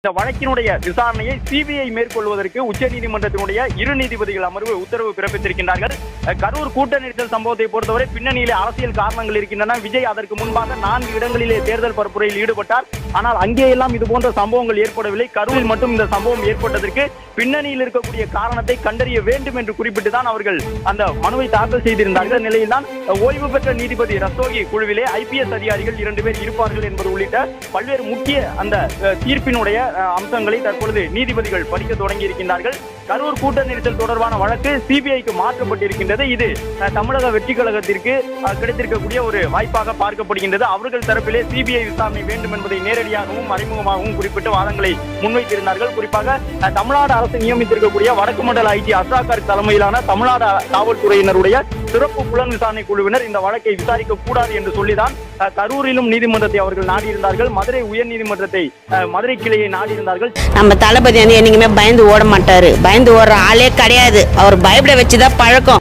இந்த வழக்கினுடைய விசாரணையை சிபிஐ மேற்கொள்வதற்கு உச்சநீதிமன்றத்தினுடைய இரு நீதிபதிகள் அமர்வு உத்தரவு பிறப்பித்திருக்கின்றார்கள். கரூர் கூட்ட நெரிசல் சம்பவத்தை பொறுத்தவரை பின்னணியிலே அரசியல் காரணங்கள் இருக்கின்றன. விஜய் அதற்கு முன்பாக 4 இடங்களிலே தேர்தல் பரப்புரையில் ஈடுபட்டார். ஆனால் அங்கேயெல்லாம் இது போன்ற சம்பவங்கள் ஏற்படவில்லை. கரூரில் மட்டும் இந்த சம்பவம் ஏற்பட்டதற்கு பின்னணியில் இருக்கக்கூடிய காரணத்தை கண்டறிய வேண்டும் என்று குறிப்பிட்டுதான் அவர்கள் அந்த மனுவை தாக்கல் செய்திருந்தார்கள். நிலையில் தான் ஓய்வு பெற்ற நீதிபதி ரஸ்தோகி குழுவிலே IPS அதிகாரிகள் 2 பேர் இருப்பார்கள் என்பது உள்ளிட்ட பல்வேறு முக்கிய அந்த தீர்ப்பினுடைய அம்சங்களை தற்பொழுது நீதிபதிகள் படிக்க தொடங்கி இருக்கின்றார்கள். கரூர் கூட்ட நெரிசல் தொடர்பான வழக்கு சிபிஐக்கு மாற்றப்பட்டிருக்கின்றது. இது தமிழக வெற்றி கழகத்திற்கு கிடைத்திருக்கக்கூடிய ஒரு வாய்ப்பாக பார்க்கப்படுகின்றது. அவர்கள் தரப்பிலே சிபிஐ விசாரணை வேண்டும் என்பதை நேரடியாகவும் மறைமுகமாகவும் குறிப்பிட்டு வாதங்களை முன்வைத்திருந்தார்கள். குறிப்பாக தமிழ்நாடு அரசு நியமித்திருக்கக்கூடிய வடக்கு மண்டல IG அஸ்ராகார் தலைமையிலான தமிழ்நாடு காவல்துறையினருடைய சிறப்பு புலன் விசாரணை குழுவினர் இந்த வழக்கை விசாரிக்க கூடாது என்று சொல்லிதான் கரூரிலும் நீதிமன்றத்தை அவர்கள் நாடியிருந்தார்கள். மதுரை உயர் நீதிமன்றத்தை மதுரை கிளையை நாடியிருந்தார்கள். நம்ம தளபதி என்னைக்குமே பயந்து ஓட மாட்டாரு. பயந்து ஓடுற ஆளே கிடையாது. அவர் பயப்பட வச்சுதான் பழக்கம்.